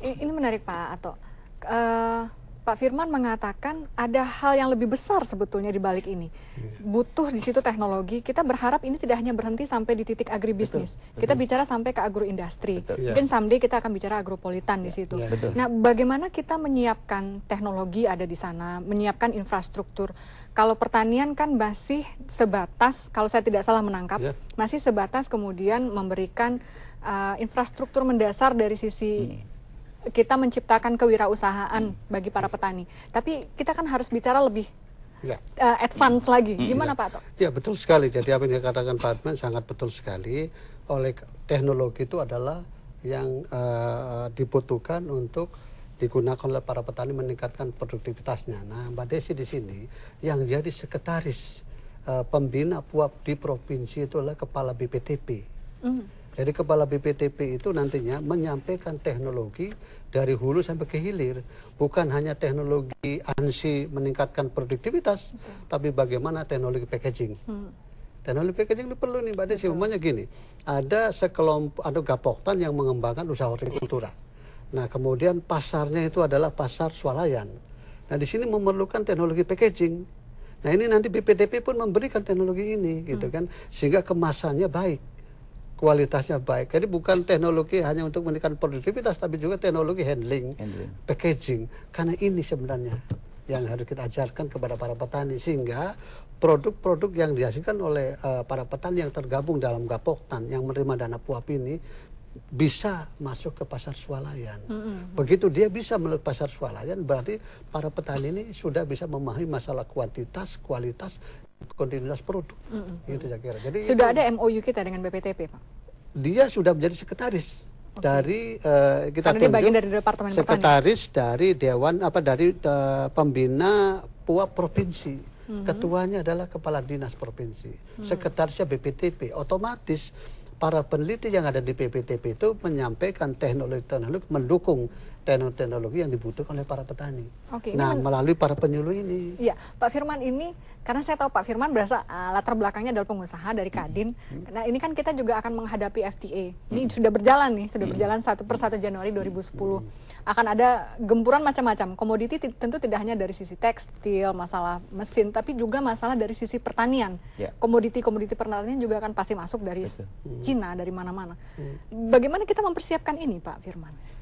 Ini menarik Pak Ato. Pak Firman mengatakan ada hal yang lebih besar sebetulnya di balik ini. Butuh di situ teknologi. Kita berharap ini tidak hanya berhenti sampai di titik agribisnis. Kita bicara sampai ke agroindustri. Mungkin someday kita akan bicara agropolitan di situ. Nah, bagaimana kita menyiapkan teknologi ada di sana, menyiapkan infrastruktur. Kalau pertanian kan masih sebatas, kalau saya tidak salah menangkap, masih sebatas kemudian memberikan infrastruktur mendasar dari sisi kita menciptakan kewirausahaan bagi para petani. Tapi kita kan harus bicara lebih advance lagi. Gimana Pak Ato? Ya betul sekali. Jadi apa yang dikatakan Pak Adman sangat betul sekali. Oleh teknologi itu adalah yang dibutuhkan untuk digunakan oleh para petani meningkatkan produktivitasnya. Nah, Mbak Desi di sini yang jadi sekretaris pembina PUAP di provinsi itu adalah kepala BPTP. Jadi kepala BPTP itu nantinya menyampaikan teknologi dari hulu sampai ke hilir. Bukan hanya teknologi ANSI meningkatkan produktivitas, tapi bagaimana teknologi packaging. Teknologi packaging itu perlu nih Mbak Desi. Umumnya gini, ada sekelompok, ada Gapoktan yang mengembangkan usaha hortikultura. Nah kemudian pasarnya itu adalah pasar swalayan. Nah di sini memerlukan teknologi packaging. Nah ini nanti BPTP pun memberikan teknologi ini gitu kan, sehingga kemasannya baik, kualitasnya baik. Jadi bukan teknologi hanya untuk meningkatkan produktivitas, tapi juga teknologi handling, packaging. Karena ini sebenarnya yang harus kita ajarkan kepada para petani, sehingga produk-produk yang dihasilkan oleh para petani yang tergabung dalam Gapoktan yang menerima dana PUAP ini bisa masuk ke pasar swalayan. Begitu dia bisa melalui pasar swalayan, berarti para petani ini sudah bisa memahami masalah kuantitas, kualitas, kontinuitas produk. Itu saya kira. Jadi sudah ada MOU kita dengan BPTP, Pak? Dia sudah menjadi sekretaris dari kita karena dia bagian dari Departemen sekretaris dari Dewan dari pembina PUAP provinsi. Ketuanya adalah kepala dinas provinsi. Sekretarisnya BPTP. Otomatis para peneliti yang ada di BPTP itu menyampaikan teknologi-teknologi, mendukung teknologi yang dibutuhkan oleh para petani. Nah, melalui para penyuluh ini. Iya, Pak Firman ini, karena saya tahu Pak Firman berasal latar belakangnya adalah pengusaha dari Kadin. Nah, ini kan kita juga akan menghadapi FTA. Ini sudah berjalan nih, sudah berjalan per 1 Januari 2010. Akan ada gempuran macam-macam. Komoditi tentu tidak hanya dari sisi tekstil, masalah mesin, tapi juga masalah dari sisi pertanian. Komoditi-komoditi pertanian juga akan pasti masuk dari Cina, dari mana-mana. Bagaimana kita mempersiapkan ini, Pak Firman?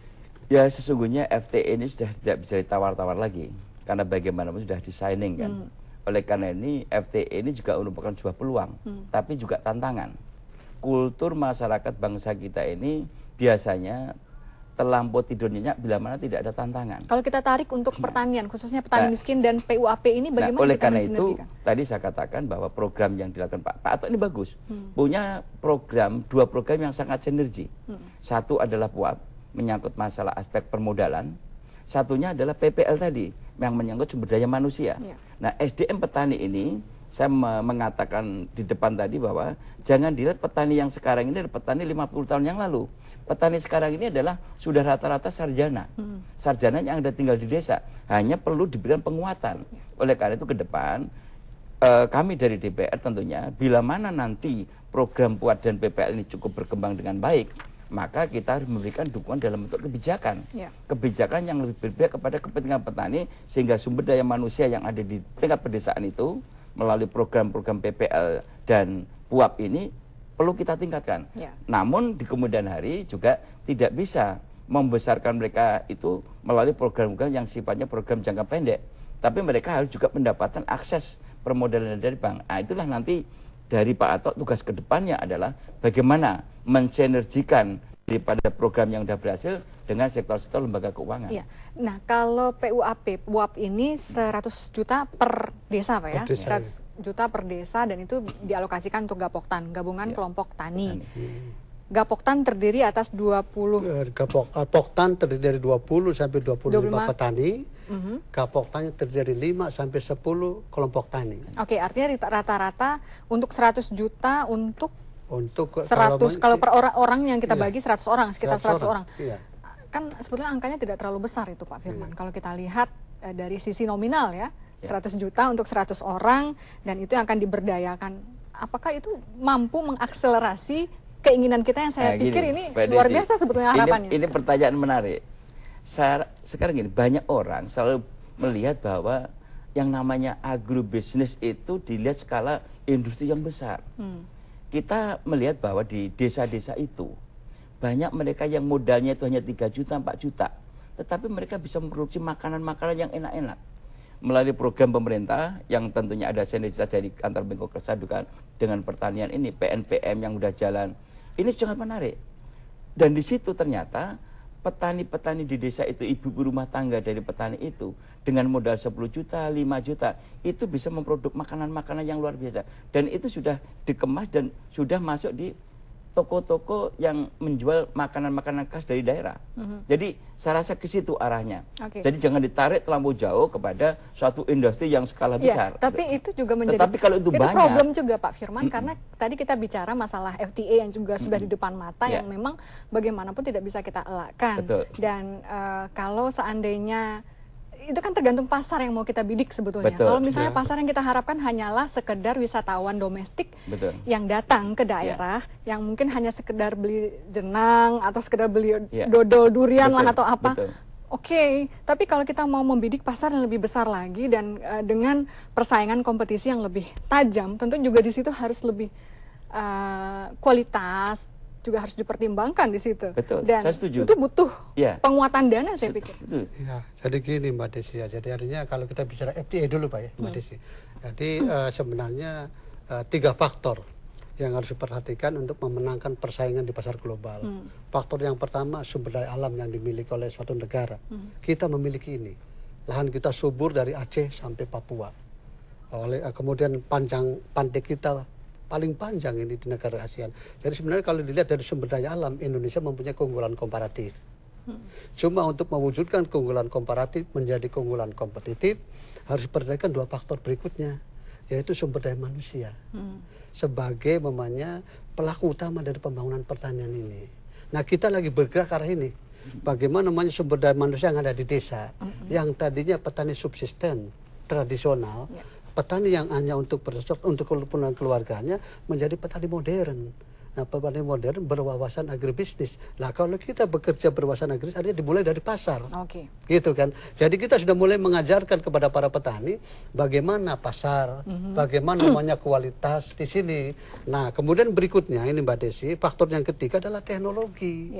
Ya, sesungguhnya FTA ini sudah tidak bisa ditawar-tawar lagi. Karena bagaimanapun sudah di-signing kan. Oleh karena ini, FTA ini juga merupakan sebuah peluang, tapi juga tantangan. Kultur masyarakat bangsa kita ini biasanya terlampau tidur nyenyak bila mana tidak ada tantangan. Kalau kita tarik untuk pertanian, khususnya petani miskin dan PUAP ini bagaimana oleh kita karena itu, tadi saya katakan bahwa program yang dilakukan Pak Ato ini bagus. Punya program, 2 program yang sangat sinergi. Satu adalah PUAP, menyangkut masalah aspek permodalan. Satunya adalah PPL tadi, yang menyangkut sumber daya manusia. Nah, SDM petani ini, saya mengatakan di depan tadi bahwa jangan dilihat petani yang sekarang ini adalah petani 50 tahun yang lalu. Petani sekarang ini adalah sudah rata-rata sarjana. Sarjana yang ada tinggal di desa. Hanya perlu diberikan penguatan. Oleh karena itu ke depan, kami dari DPR tentunya, bila mana nanti program PUAP dan PPL ini cukup berkembang dengan baik, maka kita harus memberikan dukungan dalam bentuk kebijakan. Kebijakan yang lebih berpihak kepada kepentingan petani, sehingga sumber daya manusia yang ada di tingkat pedesaan itu, melalui program-program PPL dan PUAP ini, perlu kita tingkatkan. Namun di kemudian hari juga tidak bisa membesarkan mereka itu melalui program-program yang sifatnya program jangka pendek. Tapi mereka harus juga mendapatkan akses permodalan dari bank. Nah, itulah nanti dari Pak Ato tugas kedepannya adalah bagaimana mensinergikan daripada program yang sudah berhasil dengan sektor-sektor lembaga keuangan. Nah, kalau PUAP ini 100 juta per desa Pak ya? 100 juta per desa, dan itu dialokasikan untuk Gapoktan, gabungan kelompok tani. Gapoktan terdiri atas 20... Gapoktan terdiri dari 20 sampai 25 petani. Gapoktan terdiri dari 5 sampai 10 kelompok tani. Oke, artinya rata-rata untuk 100 juta untuk 100, kalau per orang yang kita bagi 100 orang, sekitar 100 orang. Kan sebetulnya angkanya tidak terlalu besar itu Pak Firman. Kalau kita lihat dari sisi nominal ya, 100 juta untuk 100 orang, dan itu yang akan diberdayakan. Apakah itu mampu mengakselerasi keinginan kita yang saya pikir ini luar biasa sebetulnya harapannya? Ini pertanyaan menarik. sekarang gini, banyak orang selalu melihat bahwa yang namanya agrobisnis itu dilihat skala industri yang besar. Kita melihat bahwa di desa-desa itu banyak mereka yang modalnya itu hanya 3 juta, 4 juta. Tetapi mereka bisa memproduksi makanan-makanan yang enak-enak. Melalui program pemerintah yang tentunya ada sinergitas dari kantor Menko Kesat dengan pertanian ini, PNPM yang udah jalan. Ini sangat menarik. Dan di situ ternyata petani-petani di desa itu, ibu rumah tangga dari petani itu, dengan modal 10 juta, 5 juta, itu bisa memproduksi makanan-makanan yang luar biasa. Dan itu sudah dikemas dan sudah masuk di toko-toko yang menjual makanan-makanan khas dari daerah. Jadi saya rasa ke situ arahnya. Jadi jangan ditarik terlalu jauh kepada suatu industri yang skala besar. Tapi itu juga menjadi kalau itu banyak, problem juga Pak Firman, karena tadi kita bicara masalah FTA yang juga sudah di depan mata, yang memang bagaimanapun tidak bisa kita elakkan. Dan kalau seandainya itu kan tergantung pasar yang mau kita bidik sebetulnya. Kalau misalnya pasar yang kita harapkan hanyalah sekedar wisatawan domestik yang datang ke daerah, yang mungkin hanya sekedar beli jenang atau sekedar beli dodol durian lah atau apa. Oke, tapi kalau kita mau membidik pasar yang lebih besar lagi dan dengan persaingan kompetisi yang lebih tajam, tentu juga di situ harus lebih kualitas juga harus dipertimbangkan di situ. Dan saya setuju. Itu butuh penguatan dana, saya pikir. Ya, jadi gini Mbak Desi ya. Jadi artinya kalau kita bicara FTA dulu Pak ya, Mbak Desi. Jadi sebenarnya 3 faktor yang harus diperhatikan untuk memenangkan persaingan di pasar global. Faktor yang pertama, sumber daya alam yang dimiliki oleh suatu negara. Kita memiliki ini. Lahan kita subur dari Aceh sampai Papua. Kemudian pantai kita paling panjang ini di negara ASEAN. Jadi sebenarnya kalau dilihat dari sumber daya alam, Indonesia mempunyai keunggulan komparatif. Cuma untuk mewujudkan keunggulan komparatif menjadi keunggulan kompetitif, harus diperhatikan 2 faktor berikutnya, yaitu sumber daya manusia. Sebagai pelaku utama dari pembangunan pertanian ini. Nah, kita lagi bergerak ke arah ini. Bagaimana sumber daya manusia yang ada di desa, yang tadinya petani subsisten tradisional, petani yang hanya untuk kebutuhan keluarganya, menjadi petani modern. Nah, petani modern berwawasan agribisnis. Nah, kalau kita bekerja berwawasan agribisnis, artinya dimulai dari pasar. Gitu kan. Jadi kita sudah mulai mengajarkan kepada para petani bagaimana pasar, bagaimana kualitas di sini. Nah, kemudian berikutnya ini Mbak Desi, faktor yang ketiga adalah teknologi.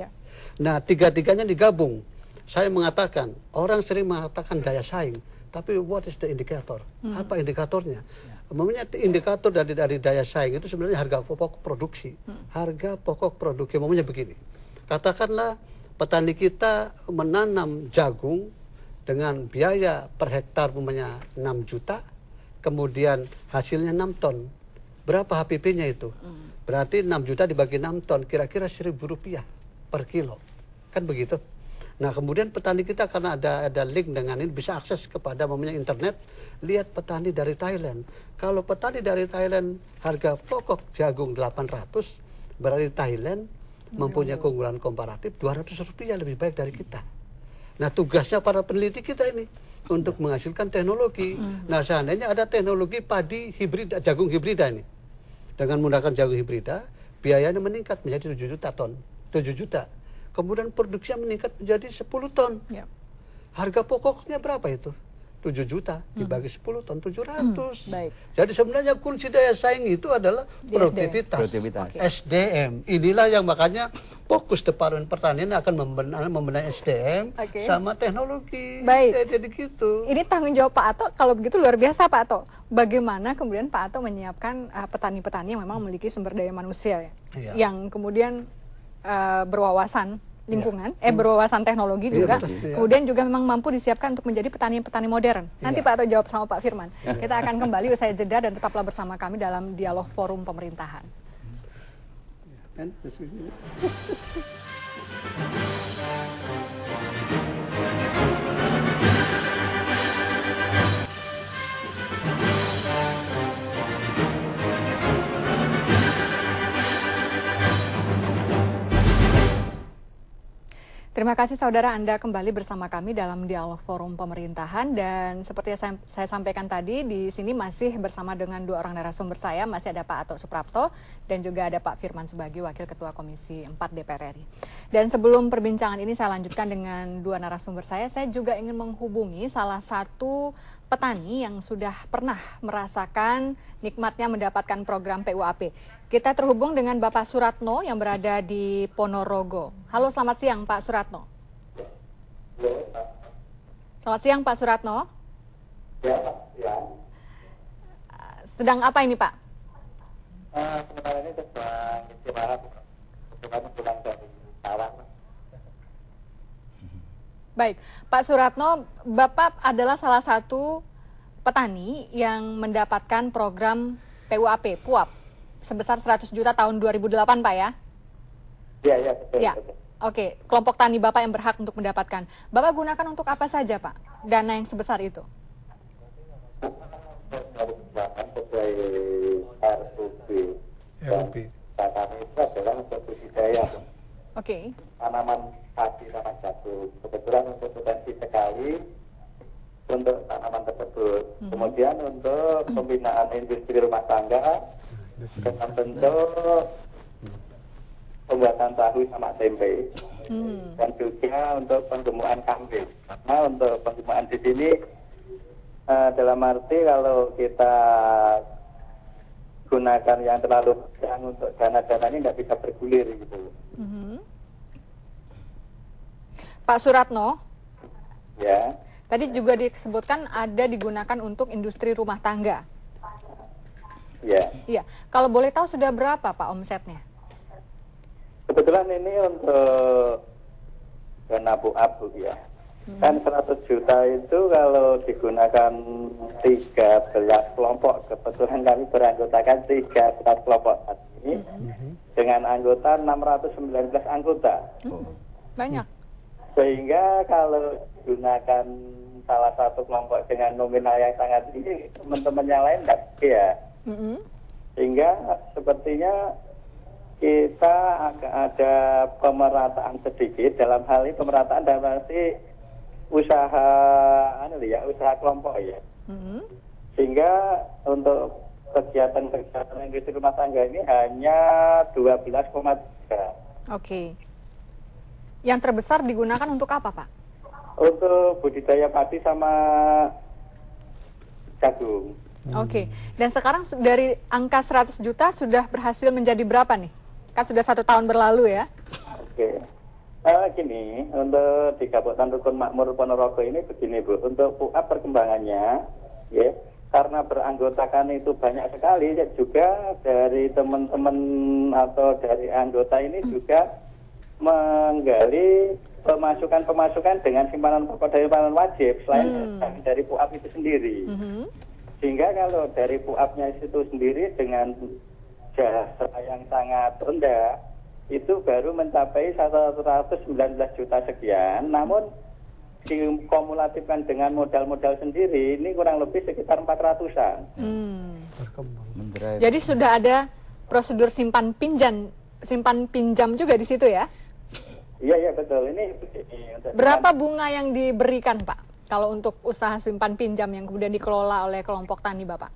Nah, tiga-tiganya digabung. Saya mengatakan, orang sering mengatakan daya saing. Tapi what is the indicator? Apa indikatornya? Umumnya indikator dari daya saing itu sebenarnya harga pokok produksi. Harga pokok produksi umumnya begini. Katakanlah petani kita menanam jagung dengan biaya per hektar umumnya 6 juta, kemudian hasilnya 6 ton. Berapa HPP-nya itu? Berarti 6 juta dibagi 6 ton, kira-kira Rp1.000 per kilo. Kan begitu? Nah, kemudian petani kita karena ada link dengan ini bisa akses kepada internet, lihat petani dari Thailand. Kalau petani dari Thailand harga pokok jagung 800, berarti Thailand mempunyai keunggulan komparatif Rp200 lebih baik dari kita. Nah, tugasnya para peneliti kita ini untuk menghasilkan teknologi. Nah, seandainya ada teknologi padi hibrida, jagung hibrida ini. Dengan menggunakan jagung hibrida, biayanya meningkat menjadi 7 juta ton. 7 juta. Kemudian produksinya meningkat menjadi 10 ton. Harga pokoknya berapa itu? 7 juta dibagi 10 ton, 700. Jadi sebenarnya kunci daya saing itu adalah produktivitas. SDM. Inilah yang makanya fokus Departemen Pertanian akan membenahi SDM sama teknologi. Jadi gitu. Ini tanggung jawab Pak Ato, kalau begitu luar biasa Pak Ato. Bagaimana kemudian Pak Ato menyiapkan petani-petani yang memang memiliki sumber daya manusia yang kemudian berwawasan lingkungan, berwawasan teknologi juga, kemudian juga memang mampu disiapkan untuk menjadi petani-petani modern. Nanti Pak Ato jawab sama Pak Firman. Kita akan kembali usai jeda dan tetaplah bersama kami dalam Dialog Forum Pemerintahan. Terima Terima kasih saudara, Anda kembali bersama kami dalam Dialog Forum Pemerintahan, dan seperti yang saya sampaikan tadi, di sini masih bersama dengan dua orang narasumber saya, masih ada Pak Ato Suprapto dan juga ada Pak Firman Subagio, Wakil Ketua Komisi 4 DPR RI. Dan sebelum perbincangan ini saya lanjutkan dengan dua narasumber saya juga ingin menghubungi salah satu petani yang sudah pernah merasakan nikmatnya mendapatkan program PUAP. Kita terhubung dengan Bapak Suratno yang berada di Ponorogo. Halo, selamat siang Pak Suratno. Selamat siang Pak Suratno. Ya, ya. Sedang apa ini Pak? Sebenarnya ini sedang istirahat, kebetulan pulang dari Tawang. Baik, Pak Suratno, Bapak adalah salah satu petani yang mendapatkan program PUAP sebesar 100 juta tahun 2008 Pak ya? Iya, iya, betul. Ya. Betul. Oke, kelompok tani Bapak yang berhak untuk mendapatkan. Bapak gunakan untuk apa saja Pak, dana yang sebesar itu? Sesuai RUP. RUP. Kami itu adalah untuk budidaya Oke. tanaman padi sama jagung. Kebetulan untuk potensi sekali untuk tanaman tersebut. Kemudian untuk pembinaan industri rumah tangga dengan bentuk pembuatan tahu sama tempe. Dan juga untuk penggemukan kambing. Karena untuk penggemukan di sini dalam arti kalau kita gunakan yang terlalu panjang untuk dana-dana ini nggak bisa bergulir gitu. Pak Suratno, Ya, tadi juga disebutkan ada digunakan untuk industri rumah tangga. ya. Iya, kalau boleh tahu sudah berapa Pak omsetnya? Kebetulan ini untuk dana PUAP ya. Kan 100 juta itu kalau digunakan 13 kelompok, kebetulan kami beranggotakan 13 kelompok ini dengan anggota 619 anggota. Banyak. Sehingga kalau digunakan salah satu kelompok dengan nominal yang sangat tinggi, teman-teman yang lain nggak ya. Sehingga sepertinya kita agak ada pemerataan sedikit, dalam hal ini pemerataan dalam arti usaha usaha kelompok ya. Sehingga untuk kegiatan-kegiatan industri rumah tangga ini hanya 12,3. Oke. Yang terbesar digunakan untuk apa Pak? Untuk budidaya padi sama jagung. Oke. Dan sekarang dari angka 100 juta sudah berhasil menjadi berapa nih? Kan sudah 1 tahun berlalu ya? Oke. Gini, untuk di Kabupaten Rukun Makmur Ponorogo ini begini Bu, untuk PUAP perkembangannya, ya, karena beranggotakan itu banyak sekali, ya, juga dari teman-teman atau dari anggota ini juga menggali pemasukan dengan simpanan pokok dari simpanan wajib selain dari PUAP itu sendiri. Sehingga kalau dari PUAP-nya itu sendiri dengan jasa yang sangat rendah itu baru mencapai 119 juta sekian, namun dikumulatifkan dengan modal-modal sendiri ini kurang lebih sekitar 400-an. Jadi sudah ada prosedur simpan pinjam juga di situ ya? Iya betul. Ini berapa bunga yang diberikan Pak kalau untuk usaha simpan pinjam yang kemudian dikelola oleh kelompok tani Bapak?